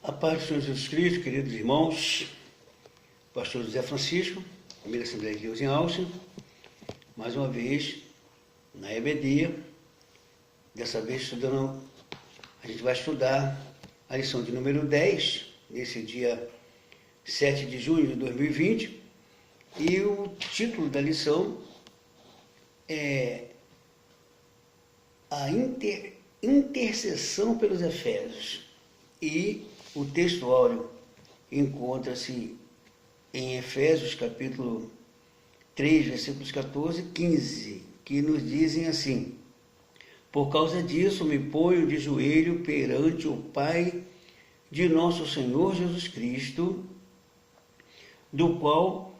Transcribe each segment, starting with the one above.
A paz do Senhor Jesus Cristo, queridos irmãos, pastor José Francisco, primeira Assembleia de Deus em Austin, mais uma vez na EBD, dessa vez a gente vai estudar a lição de número 10, nesse dia 7 de junho de 2020, e o título da lição é a intercessão pelos Efésios. E o texto áureo encontra-se em Efésios capítulo 3, versículos 14 e 15, que nos dizem assim: por causa disso me ponho de joelho perante o Pai de nosso Senhor Jesus Cristo, do qual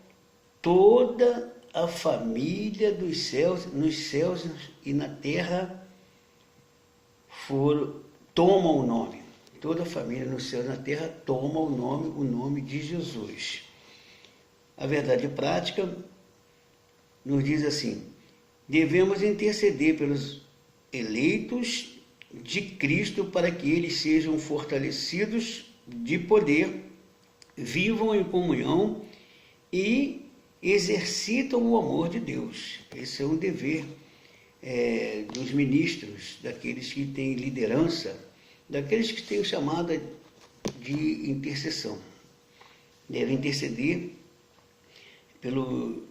toda a família dos céus, nos céus e na terra toma o nome. Toda a família nos céus e na terra toma o nome de Jesus. A verdade prática nos diz assim: devemos interceder pelos eleitos de Cristo para que eles sejam fortalecidos de poder, vivam em comunhão e exercitam o amor de Deus. Esse é um dever dos ministros, daqueles que têm liderança, daqueles que têm o chamado de intercessão. Devem interceder pelos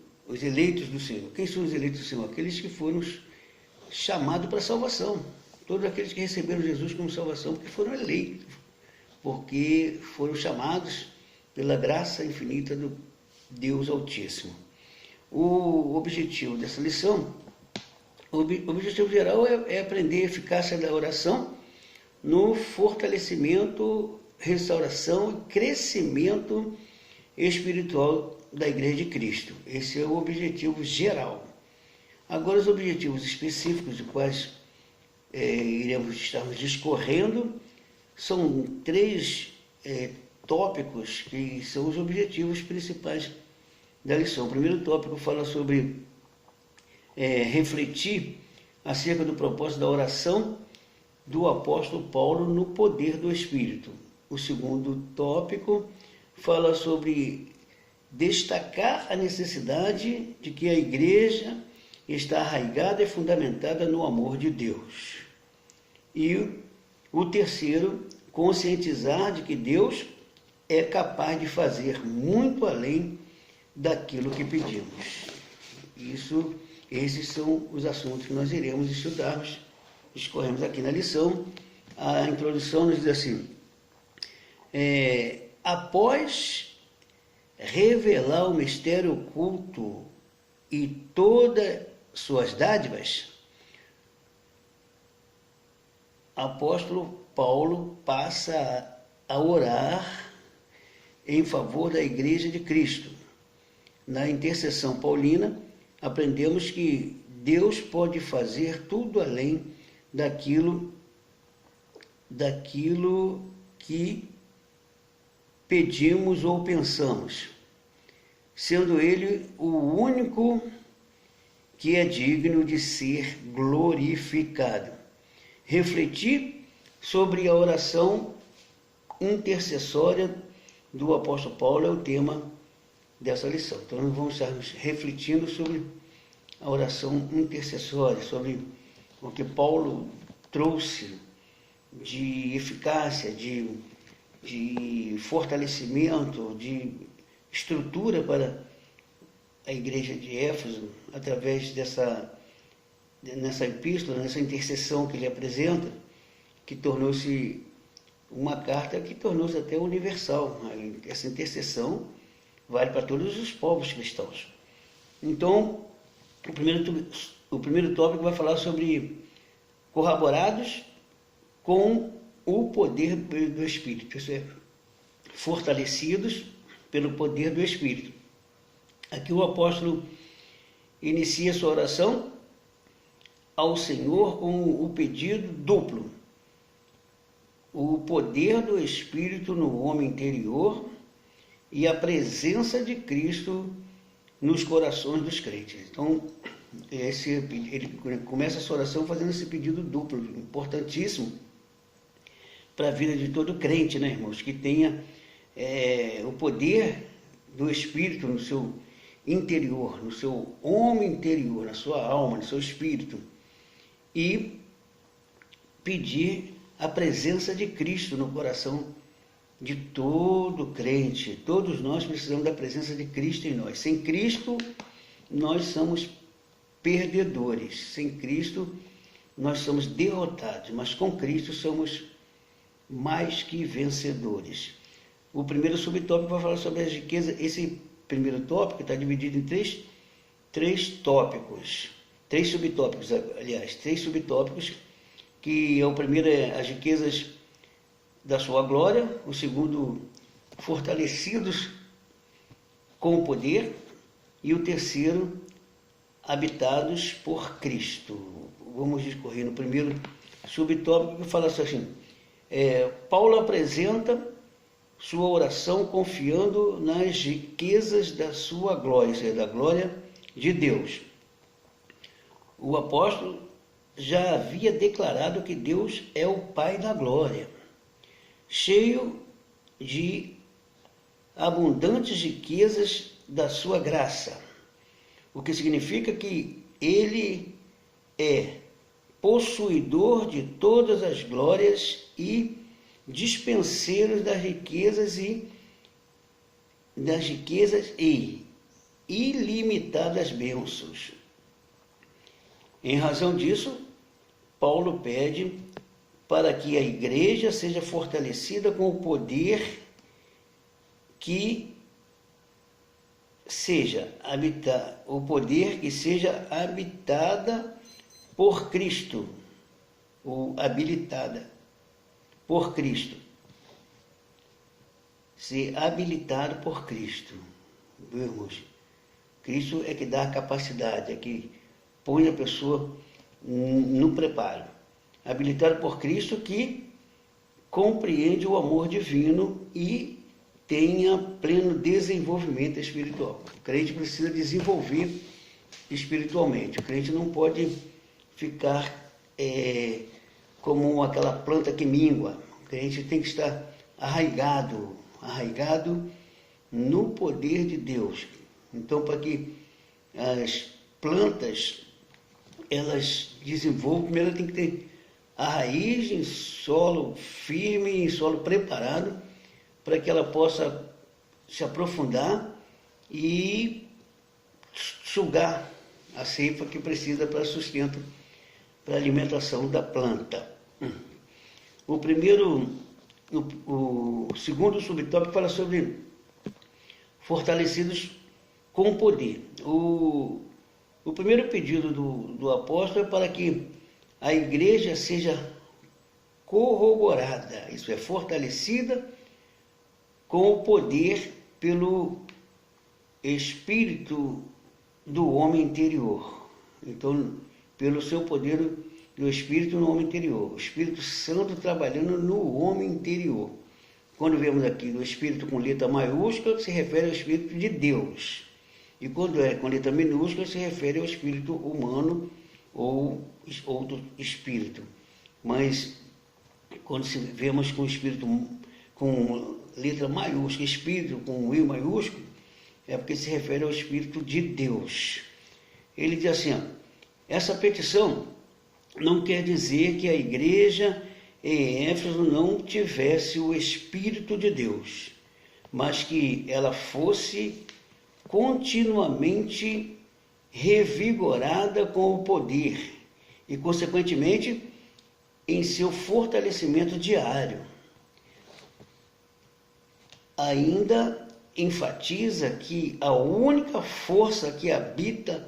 eleitos do Senhor. Quem são os eleitos do Senhor? Aqueles que foram chamados para a salvação. Todos aqueles que receberam Jesus como salvação, porque foram eleitos, porque foram chamados pela graça infinita do Deus Altíssimo. O objetivo dessa lição, o objetivo geral é aprender a eficácia da oração no fortalecimento, restauração e crescimento espiritual da Igreja de Cristo. Esse é o objetivo geral. Agora, os objetivos específicos, de quais iremos estar discorrendo, são três tópicos que são os objetivos principais da lição. O primeiro tópico fala sobre refletir acerca do propósito da oração do apóstolo Paulo no poder do Espírito. O segundo tópico fala sobre destacar a necessidade de que a igreja está arraigada e fundamentada no amor de Deus. E o terceiro, conscientizar de que Deus é capaz de fazer muito além daquilo que pedimos. Esses são os assuntos que nós iremos estudarmos. Discorremos aqui na lição. A introdução nos diz assim: após revelar o mistério oculto e todas suas dádivas, apóstolo Paulo passa a orar em favor da Igreja de Cristo. Na intercessão paulina, aprendemos que Deus pode fazer tudo além daquilo que pedimos ou pensamos, sendo Ele o único que é digno de ser glorificado. Refletir sobre a oração intercessória do apóstolo Paulo é o tema dessa lição. Então, nós vamos estar refletindo sobre a oração intercessória, sobre o que Paulo trouxe de eficácia, de fortalecimento, de estrutura para a igreja de Éfeso, através nessa epístola, nessa intercessão que ele apresenta, que tornou-se uma carta que tornou-se até universal. Essa intercessão vale para todos os povos cristãos. Então, o primeiro tópico vai falar sobre corroborados com o poder do Espírito, isso é, fortalecidos pelo poder do Espírito. Aqui o apóstolo inicia sua oração ao Senhor com o pedido duplo: o poder do Espírito no homem interior e a presença de Cristo nos corações dos crentes. Então, ele começa a sua oração fazendo esse pedido duplo, importantíssimo, para a vida de todo crente, né, irmãos? Que tenha o poder do Espírito no seu interior, no seu homem interior, na sua alma, no seu espírito, e pedir a presença de Cristo no coração de todo crente. Todos nós precisamos da presença de Cristo em nós. Sem Cristo, nós somos perdedores. Sem Cristo, nós somos derrotados. Mas com Cristo, somos mais que vencedores. O primeiro subtópico vai falar sobre as riquezas. Esse primeiro tópico está dividido em três tópicos. Três subtópicos, aliás. Três subtópicos, que o primeiro é as riquezas da sua glória, o segundo, fortalecidos com o poder, e o terceiro, habitados por Cristo. Vamos discorrer no primeiro subtópico, que fala assim, Paulo apresenta sua oração confiando nas riquezas da sua glória, ou seja, da glória de Deus. O apóstolo já havia declarado que Deus é o Pai da glória, cheio de abundantes riquezas da sua graça, o que significa que ele é possuidor de todas as glórias e dispenseiro das riquezas e ilimitadas bênçãos. Em razão disso, Paulo pede para que a igreja seja fortalecida com o poder que seja habitada por Cristo, ou habilitada por Cristo. Ser habilitado por Cristo. Meus irmãos, Cristo é que dá a capacidade, é que põe a pessoa no preparo. Habilitado por Cristo, que compreende o amor divino e tenha pleno desenvolvimento espiritual. O crente precisa desenvolver espiritualmente. O crente não pode ficar como aquela planta que mingua. O crente tem que estar arraigado no poder de Deus. Então, para que as plantas elas desenvolvam, primeiro tem que ter a raiz em solo firme, em solo preparado, para que ela possa se aprofundar e sugar a seiva que precisa para sustento, para alimentação da planta. O segundo subtópico fala sobre fortalecidos com poder. O primeiro pedido do apóstolo é para que a igreja seja corroborada, isso é, fortalecida com o poder pelo Espírito do homem interior. Então, pelo seu poder do Espírito no homem interior. O Espírito Santo trabalhando no homem interior. Quando vemos aqui o Espírito com letra maiúscula, se refere ao Espírito de Deus. E quando é com letra minúscula, se refere ao espírito humano ou outro espírito. Mas quando vemos com o espírito com letra maiúscula, espírito com I maiúsculo, é porque se refere ao Espírito de Deus. Ele diz assim, essa petição não quer dizer que a igreja em Éfeso não tivesse o Espírito de Deus, mas que ela fosse continuamente revigorada com o poder e, consequentemente, em seu fortalecimento diário. Ainda enfatiza que a única força que habita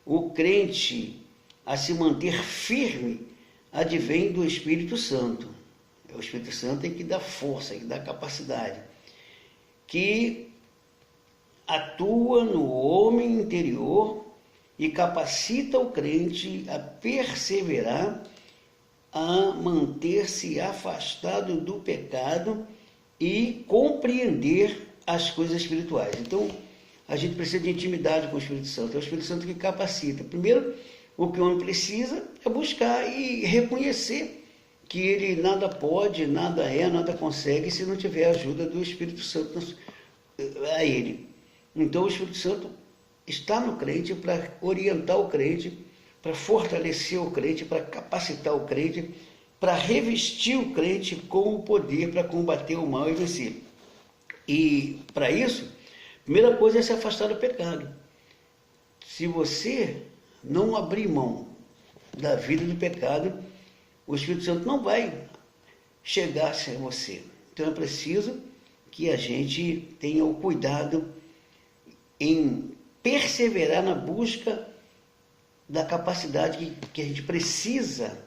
o crente a se manter firme advém do Espírito Santo. É o Espírito Santo que dá força, que dá capacidade, que atua no homem interior e capacita o crente a perseverar, a manter-se afastado do pecado e compreender as coisas espirituais. Então, a gente precisa de intimidade com o Espírito Santo. É o Espírito Santo que capacita. Primeiro, o que o homem precisa é buscar e reconhecer que ele nada pode, nada é, nada consegue se não tiver a ajuda do Espírito Santo a ele. Então o Espírito Santo está no crente para orientar o crente, para fortalecer o crente, para capacitar o crente, para revestir o crente com o poder para combater o mal e vencer. E para isso, a primeira coisa é se afastar do pecado. Se você não abrir mão da vida do pecado, o Espírito Santo não vai chegar a você. Então é preciso que a gente tenha o cuidado em perseverar na busca da capacidade que a gente precisa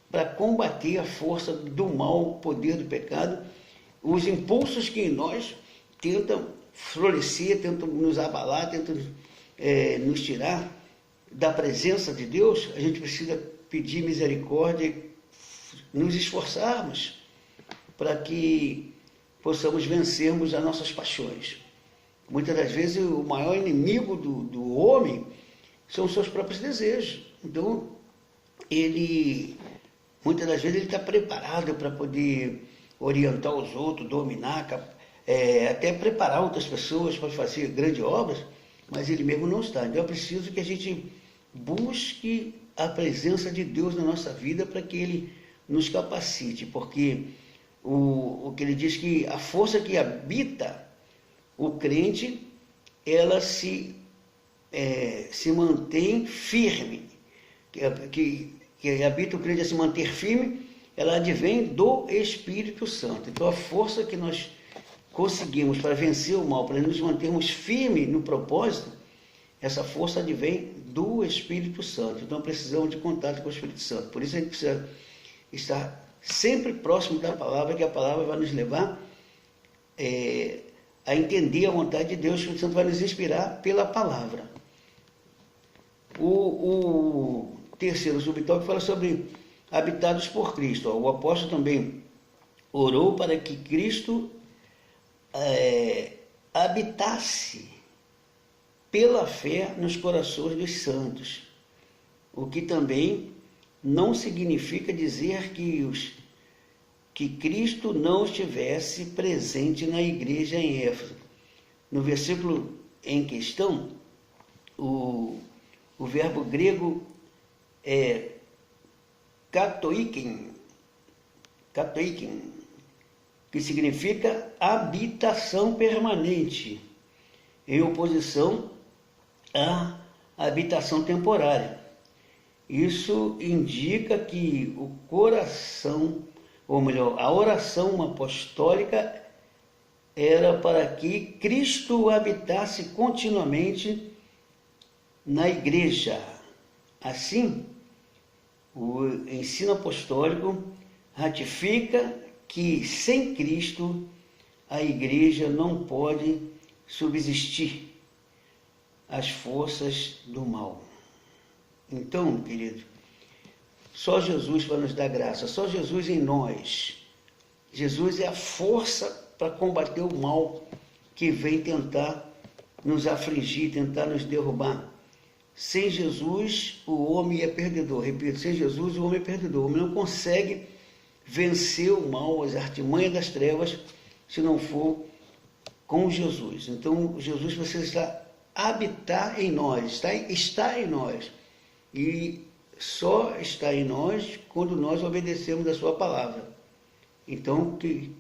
para combater a força do mal, o poder do pecado, os impulsos que em nós tentam florescer, tentam nos abalar, tentam nos tirar da presença de Deus. A gente precisa pedir misericórdia e nos esforçarmos para que possamos vencermos as nossas paixões. Muitas das vezes o maior inimigo do homem são os seus próprios desejos. Então, muitas das vezes ele está preparado para poder orientar os outros, dominar, até preparar outras pessoas para fazer grandes obras, mas ele mesmo não está. Então é preciso que a gente busque a presença de Deus na nossa vida para que ele nos capacite, porque o que ele diz que a força que habita o crente, ela se mantém firme, que habita o crente a se manter firme, ela advém do Espírito Santo. Então a força que nós conseguimos para vencer o mal, para nos mantermos firmes no propósito, essa força advém do Espírito Santo. Então precisamos de contato com o Espírito Santo. Por isso a gente precisa estar sempre próximo da palavra, que a palavra vai nos levar a entender a vontade de Deus. O Espírito Santo vai nos inspirar pela palavra. O terceiro subtópico fala sobre habitados por Cristo. O apóstolo também orou para que Cristo habitasse pela fé nos corações dos santos, o que também não significa dizer que Cristo não estivesse presente na igreja em Éfeso. No versículo em questão, o verbo grego é katoiken, que significa habitação permanente, em oposição à habitação temporária. Isso indica que o coração, ou melhor, a oração apostólica era para que Cristo habitasse continuamente na igreja. Assim, o ensino apostólico ratifica que sem Cristo a igreja não pode subsistir às forças do mal. Então, querido, só Jesus para nos dar graça, só Jesus em nós. Jesus é a força para combater o mal que vem tentar nos afligir, tentar nos derrubar. Sem Jesus, o homem é perdedor. Repito, sem Jesus, o homem é perdedor. O homem não consegue vencer o mal, as artimanhas das trevas, se não for com Jesus. Então, Jesus precisa habitar em nós, está em nós. E só está em nós quando nós obedecemos a sua palavra. Então, que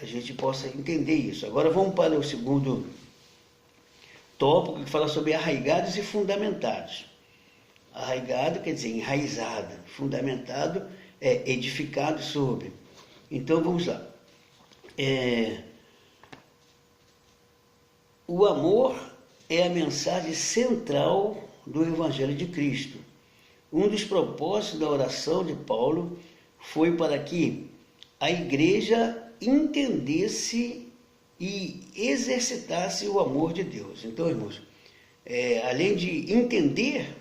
a gente possa entender isso. Agora vamos para o segundo tópico, que fala sobre arraigados e fundamentados. Arraigado quer dizer enraizado, fundamentado é edificado sobre. Então vamos lá. O amor é a mensagem central do Evangelho de Cristo. Um dos propósitos da oração de Paulo foi para que a igreja entendesse e exercitasse o amor de Deus. Então, irmãos, além de entender,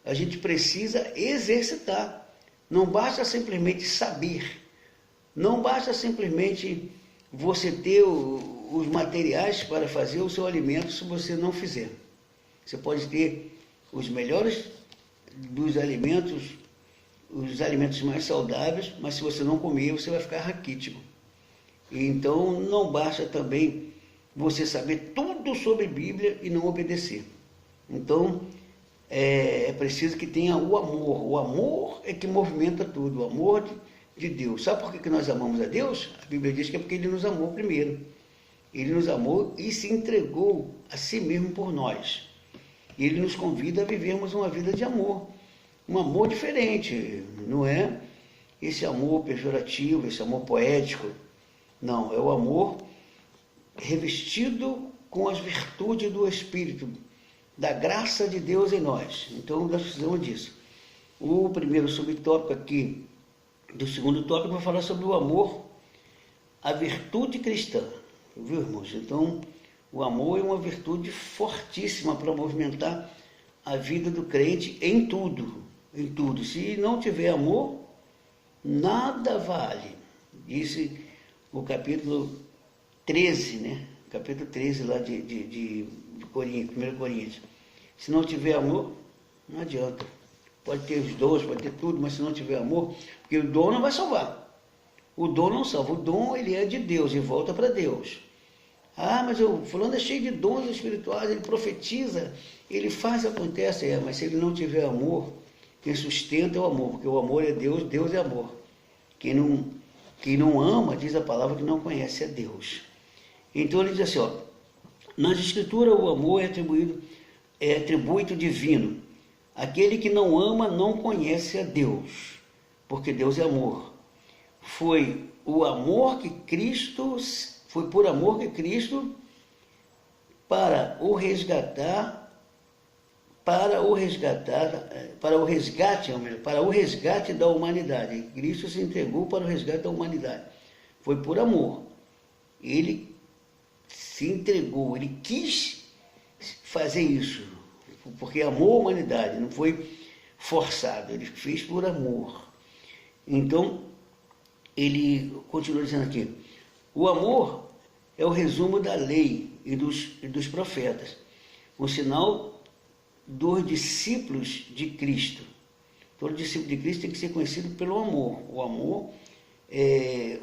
a gente precisa exercitar. Não basta simplesmente saber, não basta simplesmente você ter os materiais para fazer o seu alimento se você não fizer. Você pode ter os melhores dos alimentos os alimentos mais saudáveis, mas se você não comer, você vai ficar raquítico. Então, não basta também você saber tudo sobre Bíblia e não obedecer. Então, é preciso que tenha o amor. O amor é que movimenta tudo, o amor de Deus. Sabe por que nós amamos a Deus? A Bíblia diz que é porque Ele nos amou primeiro. Ele nos amou e se entregou a si mesmo por nós. Ele nos convida a vivermos uma vida de amor. Um amor diferente, não é esse amor pejorativo, esse amor poético. Não, é o amor revestido com as virtudes do Espírito, da graça de Deus em nós. Então, nós precisamos disso. O primeiro subtópico aqui, do segundo tópico, vai falar sobre o amor, a virtude cristã. Viu, irmãos? Então, o amor é uma virtude fortíssima para movimentar a vida do crente em tudo. Em tudo. Se não tiver amor, nada vale. Disse o capítulo 13, né? Capítulo 13 lá de Coríntios, 1 Coríntios. Se não tiver amor, não adianta. Pode ter os dons, pode ter tudo, mas se não tiver amor, porque o dom não vai salvar. O dom não salva. O dom, ele é de Deus e volta para Deus. Ah, mas o fulano é cheio de dons espirituais, ele profetiza, ele faz, acontece. Mas se ele não tiver amor, quem sustenta é o amor, porque o amor é Deus, Deus é amor. Quem não ama, diz a palavra, que não conhece a Deus. Então ele diz assim, ó, nas escrituras o amor é atributo divino. Aquele que não ama não conhece a Deus, porque Deus é amor. Foi por amor que Cristo para o resgate da humanidade. Cristo se entregou para o resgate da humanidade. Foi por amor. Ele se entregou, ele quis fazer isso, porque amou a humanidade, não foi forçado, ele fez por amor. Então, ele continua dizendo aqui, o amor é o resumo da lei e dos profetas, o sinal dos discípulos de Cristo. Todo discípulo de Cristo tem que ser conhecido pelo amor. O amor é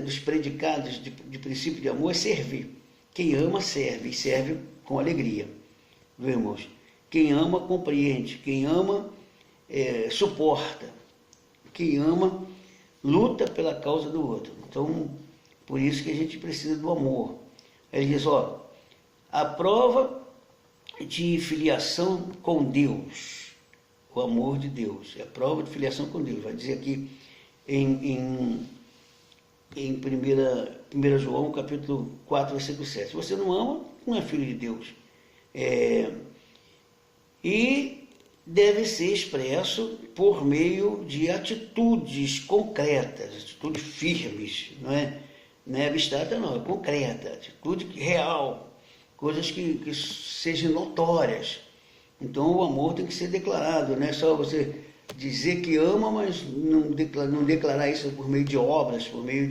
dos predicados de princípio de amor é servir. Quem ama, serve, e serve com alegria. Viu, irmãos? Quem ama, compreende. Quem ama, suporta. Quem ama, luta pela causa do outro. Então, por isso que a gente precisa do amor. Ele diz, ó, a prova de filiação com Deus, o amor de Deus, é a prova de filiação com Deus. Vai dizer aqui em 1 João, capítulo 4, versículo 7. Se você não ama, não é filho de Deus. E deve ser expresso por meio de atitudes concretas, atitudes firmes, não é abstrata, não, é concreta, atitude real, coisas que sejam notórias. Então o amor tem que ser declarado, não é só você dizer que ama, mas não declarar isso por meio de obras, por meio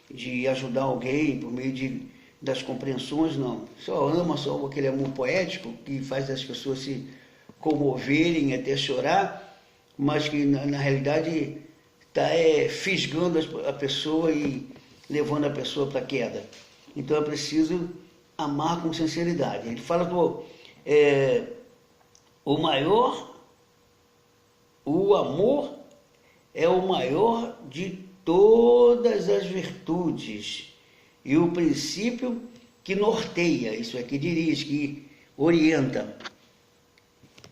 de ajudar alguém, por meio das compreensões, não. Só ama, só aquele amor poético que faz as pessoas se comoverem, até chorar, mas que na realidade está fisgando a pessoa e levando a pessoa para a queda. Então é preciso amar com sinceridade. Ele fala o amor é o maior de todas as virtudes e o princípio que norteia, isso é, que dirige, que orienta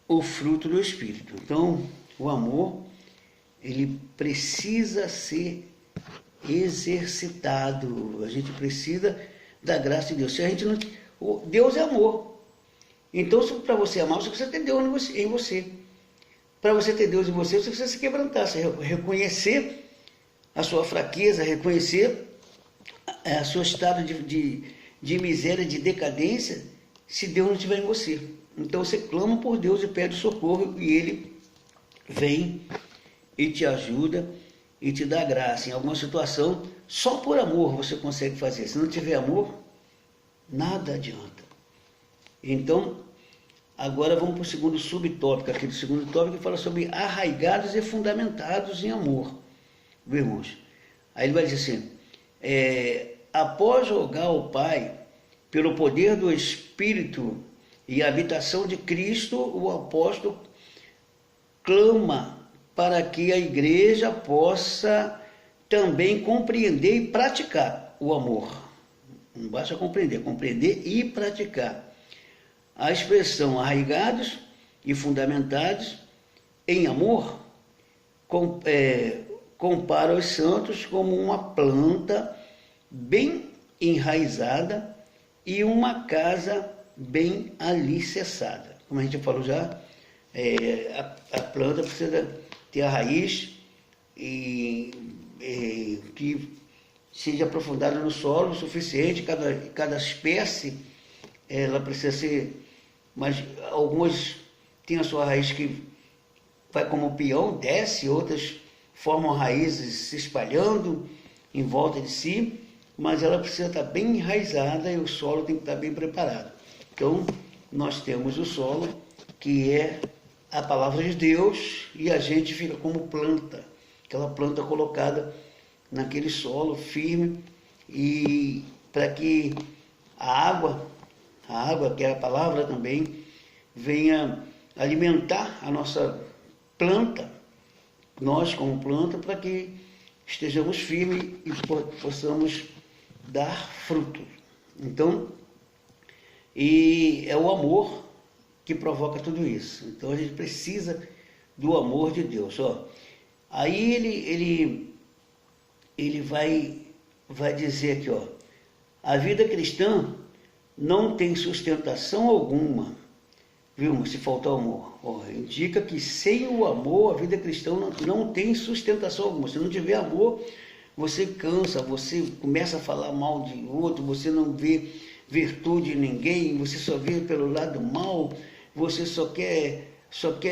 o fruto do Espírito. Então, o amor, ele precisa ser exercitado. A gente precisa da graça de Deus. Se a gente não, Deus é amor. Então, para você amar, você precisa ter Deus em você. Para você ter Deus em você, você precisa se quebrantar, você reconhecer a sua fraqueza, reconhecer o seu estado de miséria, de decadência, se Deus não estiver em você. Então você clama por Deus e pede socorro, e Ele vem e te ajuda e te dá graça. Em alguma situação, só por amor você consegue fazer. Se não tiver amor, nada adianta. Então, Agora vamos para o segundo subtópico aqui do segundo tópico, que fala sobre arraigados e fundamentados em amor, viu, irmãos? Aí ele vai dizer assim, após rogar ao Pai, pelo poder do Espírito e a habitação de Cristo, o apóstolo clama para que a igreja possa também compreender e praticar o amor. Não basta compreender, compreender e praticar. A expressão arraigados e fundamentados em amor compara os santos como uma planta bem enraizada e uma casa bem alicerçada. Como a gente falou já, a planta precisa ter a raiz que seja aprofundada no solo o suficiente. Cada espécie ela precisa ser, mas algumas têm a sua raiz que vai como peão, desce, outras formam raízes se espalhando em volta de si, mas ela precisa estar bem enraizada e o solo tem que estar bem preparado. Então, nós temos o solo, que é a palavra de Deus, e a gente fica como planta, aquela planta colocada naquele solo firme, e para que a água, que é a palavra também, venha alimentar a nossa planta, nós como planta, para que estejamos firmes e possamos dar fruto. Então, e é o amor que provoca tudo isso. Então a gente precisa do amor de Deus. Aí ele vai dizer aqui, a vida cristã não tem sustentação alguma, viu? Se faltar amor, indica que sem o amor a vida cristã não tem sustentação alguma. Se não tiver amor, você cansa, você começa a falar mal de outro, você não vê virtude em ninguém, você só vê pelo lado mal, você só quer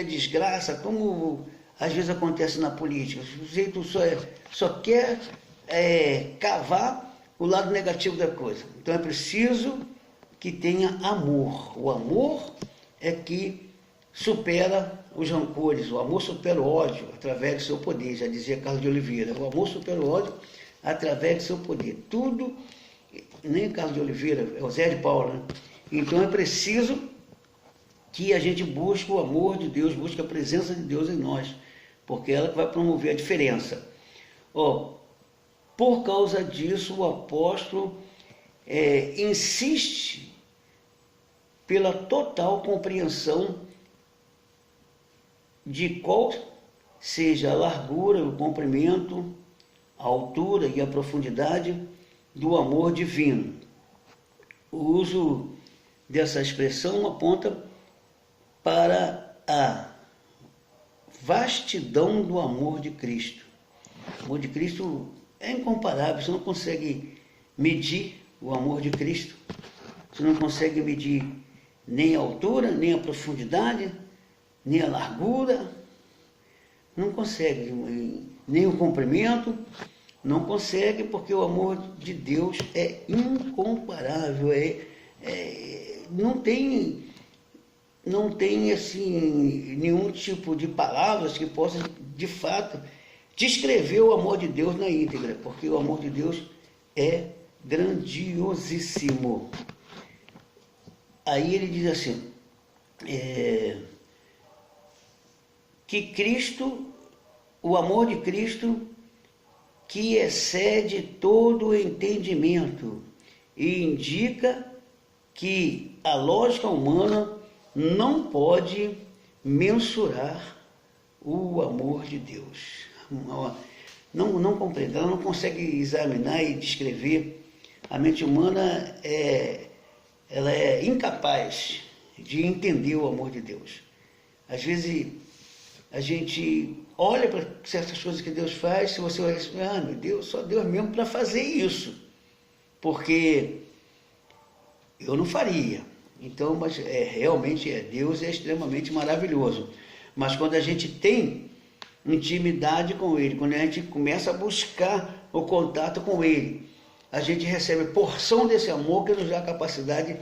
desgraça, como às vezes acontece na política. O sujeito só quer cavar o lado negativo da coisa. Então é preciso que tenha amor. O amor é que supera os rancores, o amor supera o ódio através do seu poder, já dizia Carlos de Oliveira, o amor supera o ódio através do seu poder. Tudo, nem Carlos de Oliveira, é o Zé de Paula, né? Então é preciso que a gente busque o amor de Deus, busque a presença de Deus em nós, porque ela que vai promover a diferença. Por causa disso, o apóstolo insiste pela total compreensão de qual seja a largura, o comprimento, a altura e a profundidade do amor divino. O uso dessa expressão aponta para a vastidão do amor de Cristo. O amor de Cristo é incomparável, você não consegue medir o amor de Cristo, você não consegue medir nem a altura, nem a profundidade, nem a largura, não consegue, nem o comprimento, não consegue, porque o amor de Deus é incomparável, não tem assim nenhum tipo de palavras que possa de fato descrever o amor de Deus na íntegra, porque o amor de Deus é grandiosíssimo. Aí ele diz assim, que Cristo, o amor de Cristo, que excede todo o entendimento, e indica que a lógica humana não pode mensurar o amor de Deus. Não compreende, ela não consegue examinar e descrever. A mente humana ela é incapaz de entender o amor de Deus. Às vezes a gente olha para certas coisas que Deus faz, se você olha assim, meu Deus, só Deus mesmo para fazer isso, porque eu não faria. Então, mas realmente Deus é extremamente maravilhoso. Mas quando a gente tem intimidade com Ele, quando a gente começa a buscar o contato com Ele, a gente recebe porção desse amor que nos dá a capacidade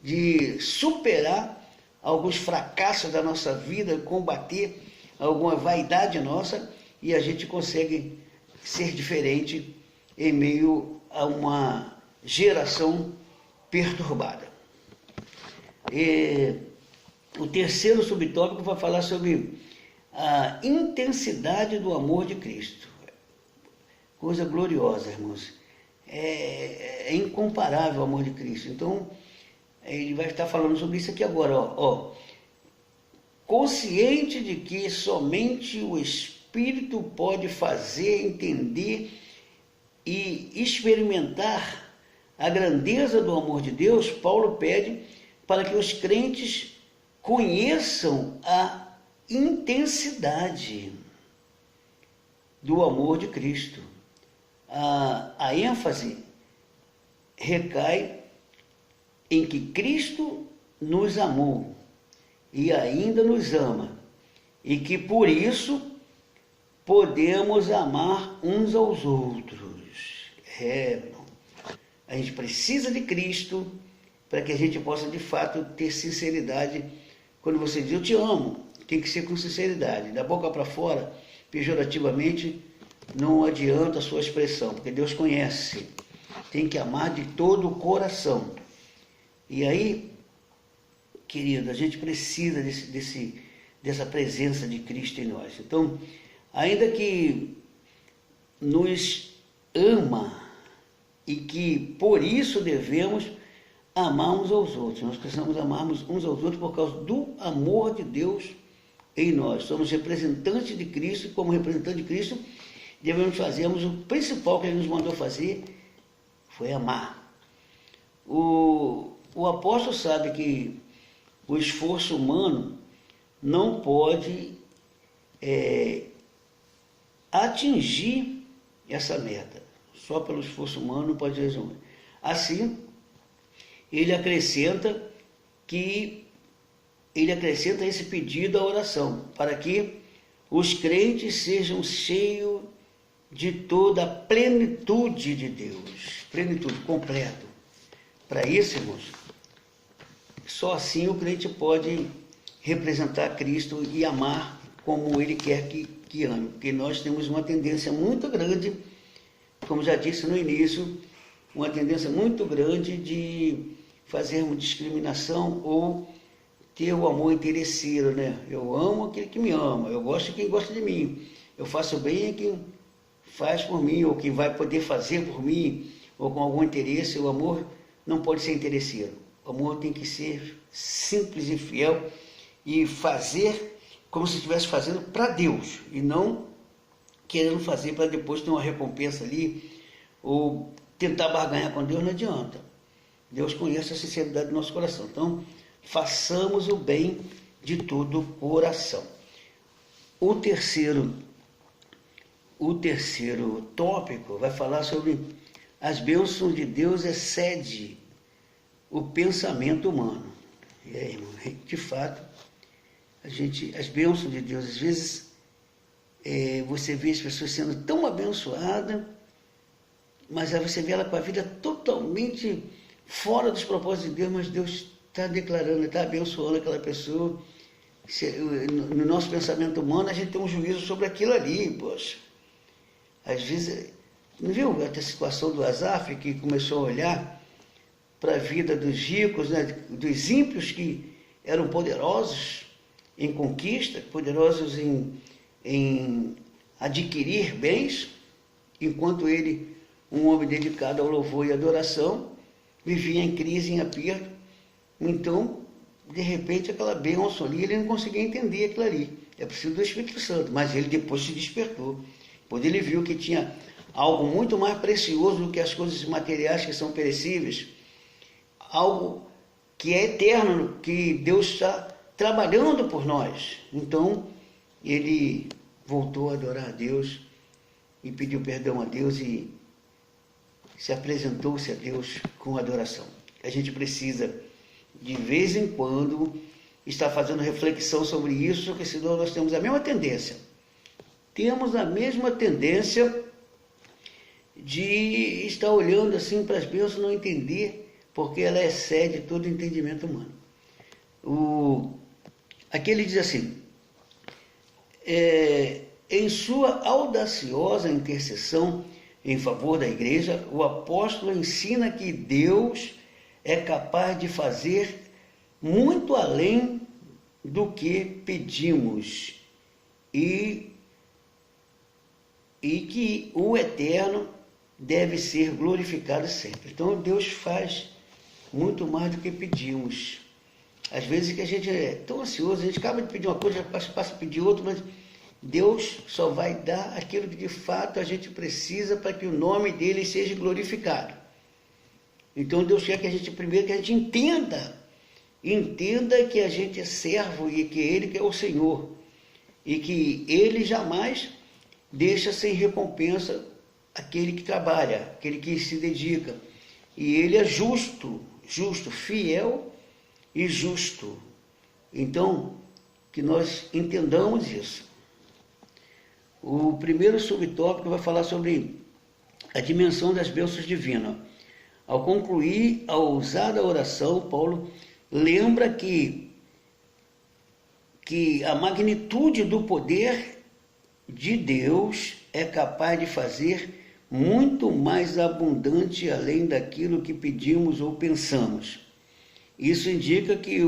de superar alguns fracassos da nossa vida, combater alguma vaidade nossa, e a gente consegue ser diferente em meio a uma geração perturbada. O terceiro subtópico vai falar sobre a intensidade do amor de Cristo. Coisa gloriosa, irmãos. É incomparável o amor de Cristo. Então, ele vai estar falando sobre isso aqui agora. Consciente de que somente o Espírito pode fazer, entender e experimentar a grandeza do amor de Deus, Paulo pede para que os crentes conheçam a intensidade do amor de Cristo. A ênfase recai em que Cristo nos amou e ainda nos ama, e que por isso podemos amar uns aos outros. A gente precisa de Cristo para que a gente possa de fato ter sinceridade. Quando você diz eu te amo, tem que ser com sinceridade. Da boca para fora, pejorativamente, não adianta a sua expressão, porque Deus conhece. Tem que amar de todo o coração. E aí, querido, a gente precisa dessa presença de Cristo em nós. Então, ainda que nos ama e que por isso devemos amar uns aos outros. Nós precisamos amar uns aos outros por causa do amor de Deus em nós. Somos representantes de Cristo, e como representante de Cristo, devemos fazermos o principal que Ele nos mandou fazer, foi amar. O apóstolo sabe que o esforço humano não pode atingir essa meta. Só pelo esforço humano não pode resolver. Assim, ele acrescenta esse pedido à oração, para que os crentes sejam cheios de toda a plenitude de Deus. Plenitude, completo. Para isso, irmãos, só assim o crente pode representar Cristo e amar como Ele quer que ame. Porque nós temos uma tendência muito grande, como já disse no início, uma tendência muito grande de fazermos discriminação ou ter o amor interesseiro, né? Eu amo aquele que me ama, eu gosto de quem gosta de mim, eu faço bem a quem faz por mim, ou quem vai poder fazer por mim, ou com algum interesse. O amor não pode ser interesseiro. O amor tem que ser simples e fiel e fazer como se estivesse fazendo para Deus e não querendo fazer para depois ter uma recompensa ali ou tentar barganhar com Deus. Não adianta. Deus conhece a sinceridade do nosso coração. Então, façamos o bem de todo o coração. O terceiro tópico vai falar sobre as bênçãos de Deus excede o pensamento humano. E aí, irmão, de fato, as bênçãos de Deus, às vezes, você vê as pessoas sendo tão abençoadas, mas aí você vê ela com a vida totalmente fora dos propósitos de Deus, mas Deus está declarando, está abençoando aquela pessoa. No nosso pensamento humano, a gente tem um juízo sobre aquilo ali, poxa. Às vezes, não viu a situação do Asaf, que começou a olhar para a vida dos ricos, né, dos ímpios que eram poderosos em conquista, poderosos em adquirir bens, enquanto ele, um homem dedicado ao louvor e adoração, vivia em crise, em aperto. Então, de repente, aquela bênção ali, ele não conseguia entender aquilo ali. É preciso do Espírito Santo, mas ele depois se despertou. Quando ele viu que tinha algo muito mais precioso do que as coisas materiais que são perecíveis, algo que é eterno, que Deus está trabalhando por nós. Então, ele voltou a adorar a Deus e pediu perdão a Deus e se apresentou-se a Deus com adoração. A gente precisa, de vez em quando, estar fazendo reflexão sobre isso, porque senão nós temos a mesma tendência. Temos a mesma tendência de estar olhando assim para as bênçãos e não entender, porque ela excede todo entendimento humano. Aqui ele diz assim, em sua audaciosa intercessão em favor da igreja, o apóstolo ensina que Deus é capaz de fazer muito além do que pedimos e que o eterno deve ser glorificado sempre. Então Deus faz muito mais do que pedimos. Às vezes que a gente é tão ansioso, a gente acaba de pedir uma coisa, já passa a pedir outra, mas Deus só vai dar aquilo que de fato a gente precisa para que o nome dele seja glorificado. Então Deus quer que a gente, primeiro, que a gente entenda que a gente é servo e que ele que é o Senhor. E que ele jamais deixa sem recompensa aquele que trabalha, aquele que se dedica. E ele é justo, fiel e justo. Então, que nós entendamos isso. O primeiro subtópico vai falar sobre a dimensão das bênçãos divinas. Ao concluir a ousada oração, Paulo lembra que a magnitude do poder de Deus é capaz de fazer muito mais abundante além daquilo que pedimos ou pensamos. Isso indica que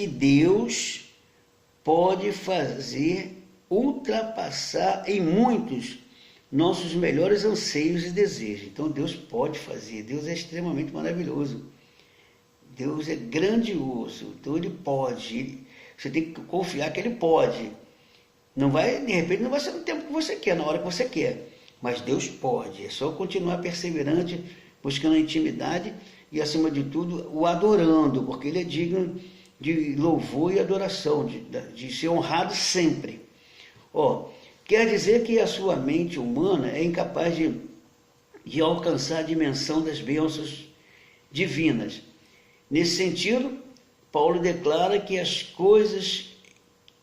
Deus pode fazer ultrapassar em muitos nossos melhores anseios e desejos. Então Deus pode fazer, Deus é extremamente maravilhoso. Deus é grandioso, então Ele pode. Você tem que confiar que Ele pode. De repente não vai ser no tempo que você quer, na hora que você quer. Mas Deus pode. É só continuar perseverante, buscando a intimidade e, acima de tudo, o adorando, porque Ele é digno de louvor e adoração, de ser honrado sempre. Quer dizer que a sua mente humana é incapaz de alcançar a dimensão das bênçãos divinas. Nesse sentido, Paulo declara que as coisas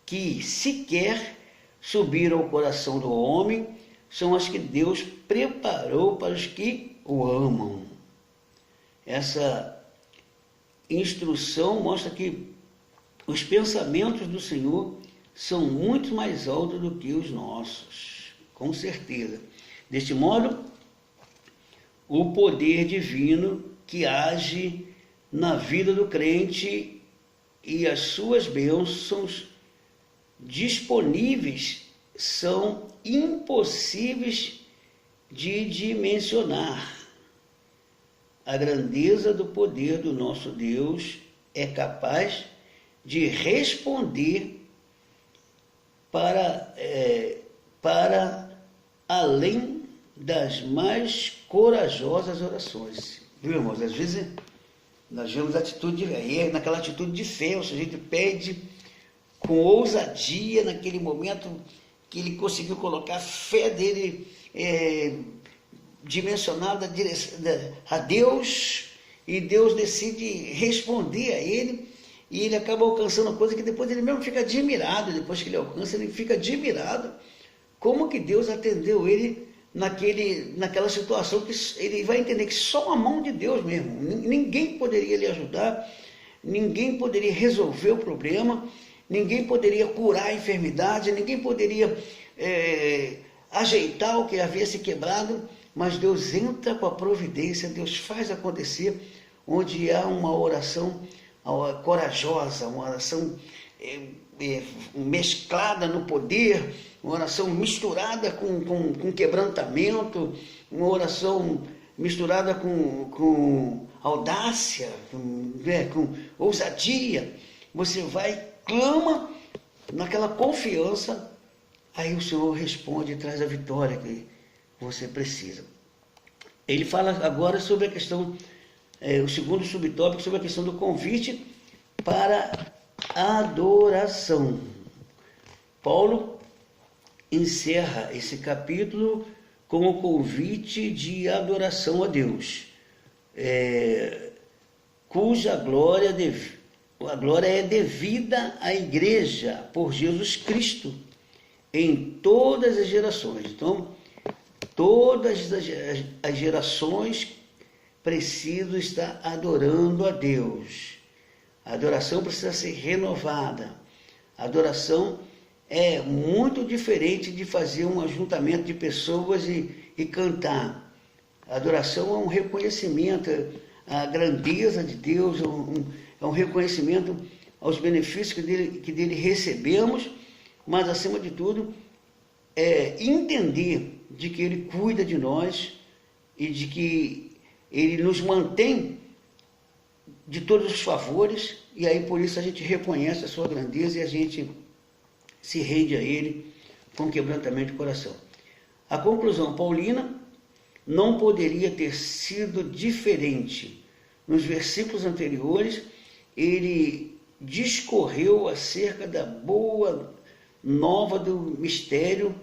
que sequer subiram ao coração do homem são as que Deus preparou para os que o amam. Essa instrução mostra que os pensamentos do Senhor são muito mais altos do que os nossos, com certeza. Deste modo, o poder divino que age na vida do crente e as suas bênçãos disponíveis são impossíveis de dimensionar. A grandeza do poder do nosso Deus é capaz de responder para além das mais corajosas orações. Viu, irmãos? Às vezes nós vemos naquela atitude de fé, o sujeito pede com ousadia, naquele momento que ele conseguiu colocar a fé dele dimensionada a Deus, e Deus decide responder a ele, e ele acaba alcançando uma coisa que depois ele mesmo fica admirado, depois que ele alcança, ele fica admirado como que Deus atendeu ele naquela situação, que ele vai entender que só a mão de Deus mesmo, ninguém poderia lhe ajudar, ninguém poderia resolver o problema, ninguém poderia curar a enfermidade, ninguém poderia ajeitar o que havia se quebrado, mas Deus entra com a providência, Deus faz acontecer, onde há uma oração corajosa, uma oração mesclada no poder, uma oração misturada com quebrantamento, uma oração misturada com audácia, com ousadia. Você vai, clama naquela confiança, aí o Senhor responde e traz a vitória que você precisa. Ele fala agora sobre a questão, o segundo subtópico, sobre a questão do convite para a adoração. Paulo encerra esse capítulo com o convite de adoração a Deus, cuja glória é devida à igreja por Jesus Cristo em todas as gerações. Então, todas as gerações preciso estar adorando a Deus. A adoração precisa ser renovada. A adoração é muito diferente de fazer um ajuntamento de pessoas e cantar. A adoração é um reconhecimento à grandeza de Deus, é um reconhecimento aos benefícios que dele recebemos, mas, acima de tudo, é entender de que Ele cuida de nós e de que Ele nos mantém de todos os favores, e aí por isso a gente reconhece a sua grandeza e a gente se rende a Ele com quebrantamento de coração. A conclusão paulina não poderia ter sido diferente. Nos versículos anteriores, ele discorreu acerca da boa nova do mistério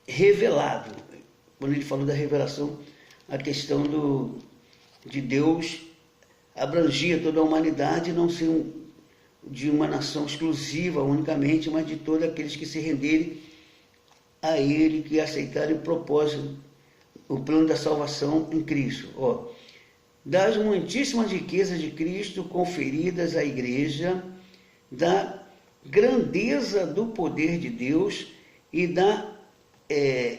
revelado. Quando ele falou da revelação, a questão de Deus abrangia toda a humanidade, não ser de uma nação exclusiva unicamente, mas de todos aqueles que se renderem a Ele, que aceitarem o propósito, o plano da salvação em Cristo. Das muitíssimas riquezas de Cristo conferidas à igreja, da grandeza do poder de Deus e da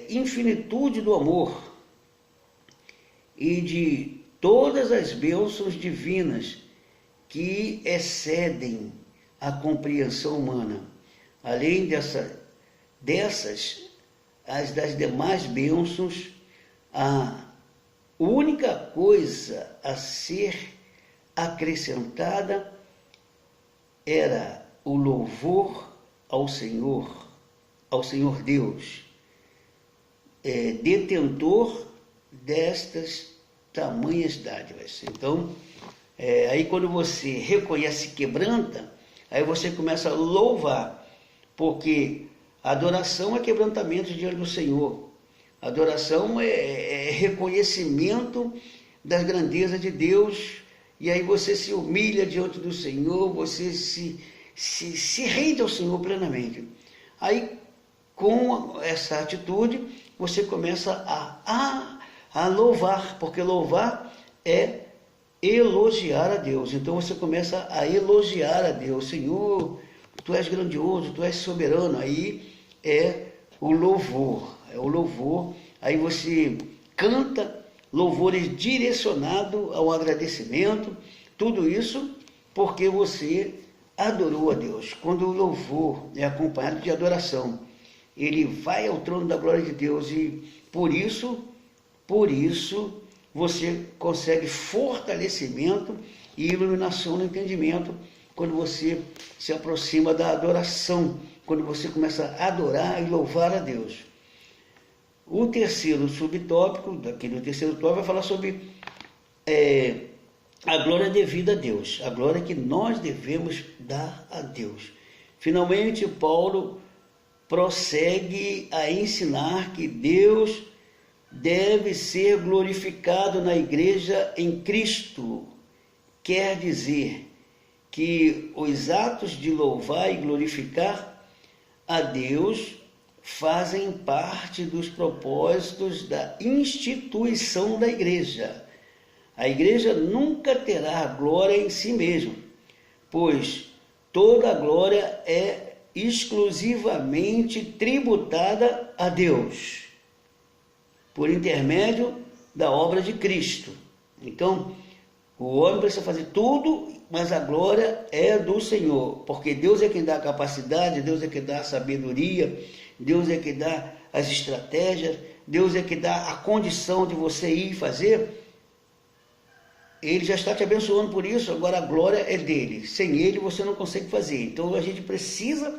infinitude do amor e de todas as bênçãos divinas que excedem a compreensão humana. Além dessas, as das demais bênçãos, a única coisa a ser acrescentada era o louvor ao Senhor Deus, detentor destas tamanhas dádivas. Então, aí quando você reconhece e quebranta, aí você começa a louvar, porque adoração é quebrantamento diante do Senhor. Adoração é reconhecimento das grandezas de Deus, e aí você se humilha diante do Senhor, você se rende ao Senhor plenamente. Aí, com essa atitude, você começa a louvar, porque louvar é elogiar a Deus. Então você começa a elogiar a Deus. Senhor, Tu és grandioso, Tu és soberano. Aí é o louvor. Aí você canta louvores direcionados ao agradecimento. Tudo isso porque você adorou a Deus. Quando o louvor é acompanhado de adoração, ele vai ao trono da glória de Deus, e por isso você consegue fortalecimento e iluminação no entendimento quando você se aproxima da adoração, quando você começa a adorar e louvar a Deus. O terceiro subtópico, daquele terceiro tópico, vai falar sobre a glória devida a Deus, a glória que nós devemos dar a Deus. Finalmente, Paulo prossegue a ensinar que Deus deve ser glorificado na igreja em Cristo. Quer dizer que os atos de louvar e glorificar a Deus fazem parte dos propósitos da instituição da igreja. A igreja nunca terá glória em si mesma, pois toda a glória é exclusivamente tributada a Deus, por intermédio da obra de Cristo. Então, o homem precisa fazer tudo, mas a glória é do Senhor, porque Deus é quem dá a capacidade, Deus é quem dá a sabedoria, Deus é quem dá as estratégias, Deus é quem dá a condição de você ir fazer. Ele já está te abençoando por isso, agora a glória é dele. Sem ele você não consegue fazer. Então a gente precisa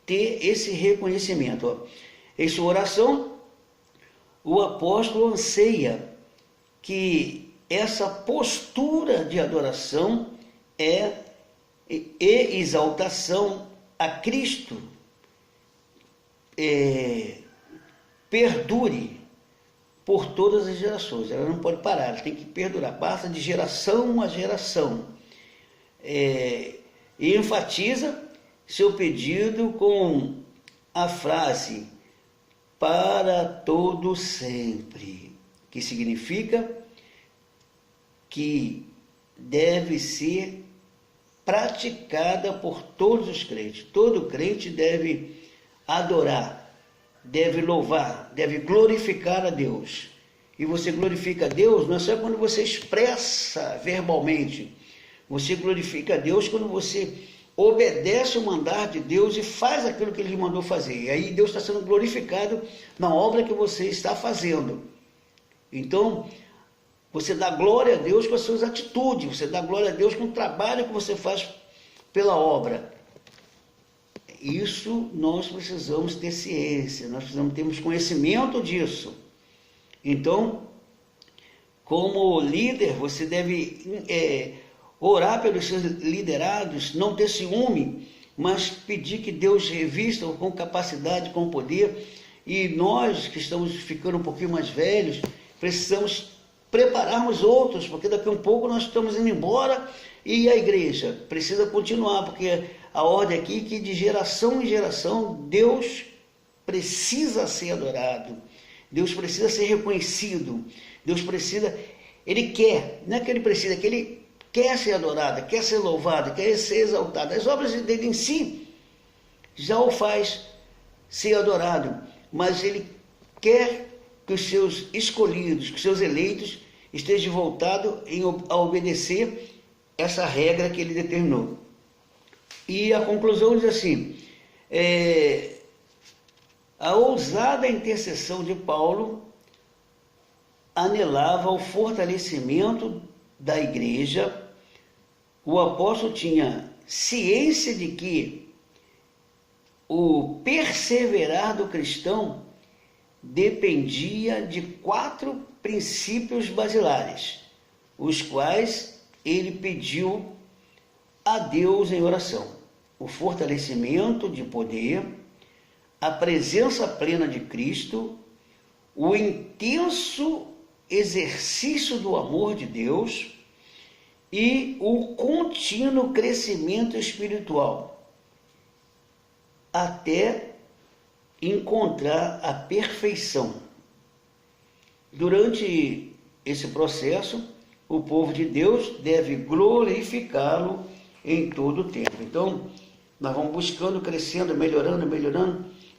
ter esse reconhecimento. Em sua oração, o apóstolo anseia que essa postura de adoração e exaltação a Cristo perdure por todas as gerações. Ela não pode parar, ela tem que perdurar, passa de geração a geração. E enfatiza seu pedido com a frase: para todo sempre. que significa que deve ser praticada por todos os crentes. Todo crente deve adorar, deve louvar, deve glorificar a Deus. E você glorifica a Deus não é só quando você expressa verbalmente. Você glorifica a Deus quando você obedece o mandar de Deus e faz aquilo que Ele mandou fazer. E aí Deus está sendo glorificado na obra que você está fazendo. Então, você dá glória a Deus com as suas atitudes, você dá glória a Deus com o trabalho que você faz pela obra. Isso nós precisamos ter ciência, nós precisamos termos conhecimento disso. Então, como líder, você deve orar pelos seus liderados, não ter ciúme, mas pedir que Deus revista com capacidade, com poder. E nós, que estamos ficando um pouquinho mais velhos, precisamos prepararmos outros, porque daqui a um pouco nós estamos indo embora e a igreja precisa continuar, porque a ordem aqui é que de geração em geração Deus precisa ser adorado, Deus precisa ser reconhecido, Deus precisa, Ele quer, não é que Ele precisa, é que Ele quer ser adorado, quer ser louvado, quer ser exaltado. As obras dele em si já o faz ser adorado, mas Ele quer que os seus escolhidos, que os seus eleitos estejam voltados a obedecer essa regra que Ele determinou. E a conclusão diz assim, a ousada intercessão de Paulo anelava o fortalecimento da igreja. O apóstolo tinha ciência de que o perseverar do cristão dependia de 4 princípios basilares, os quais ele pediu a Deus em oração: o fortalecimento de poder, a presença plena de Cristo, o intenso exercício do amor de Deus e o contínuo crescimento espiritual, até encontrar a perfeição. Durante esse processo, o povo de Deus deve glorificá-lo em todo o tempo. Então, nós vamos buscando, crescendo, melhorando.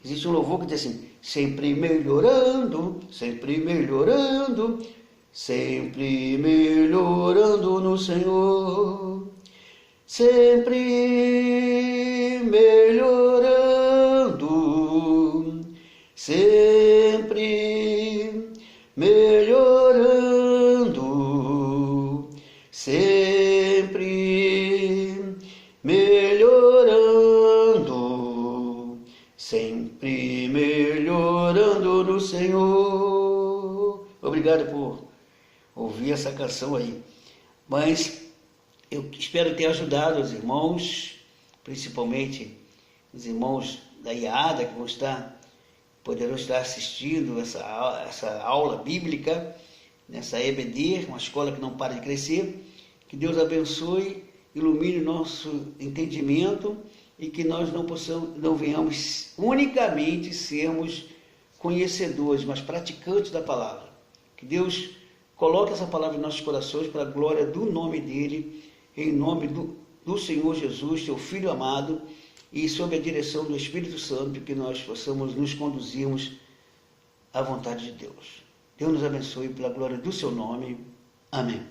Existe um louvor que diz assim: sempre melhorando, sempre melhorando, sempre melhorando no Senhor, sempre melhorando, sempre melhorando, sempre melhorando, sempre melhorando no Senhor. Obrigado por ouvir essa canção aí. Mas eu espero ter ajudado os irmãos, principalmente os irmãos da IADA, que poderão estar assistindo essa aula bíblica, nessa EBD, uma escola que não para de crescer. Que Deus abençoe, ilumine nosso entendimento e que nós não venhamos unicamente sermos conhecedores, mas praticantes da palavra. Que Deus coloque essa palavra em nossos corações para a glória do nome dEle, em nome do Senhor Jesus, Seu Filho amado, e sob a direção do Espírito Santo, que nós possamos nos conduzirmos à vontade de Deus. Deus nos abençoe pela glória do Seu nome. Amém.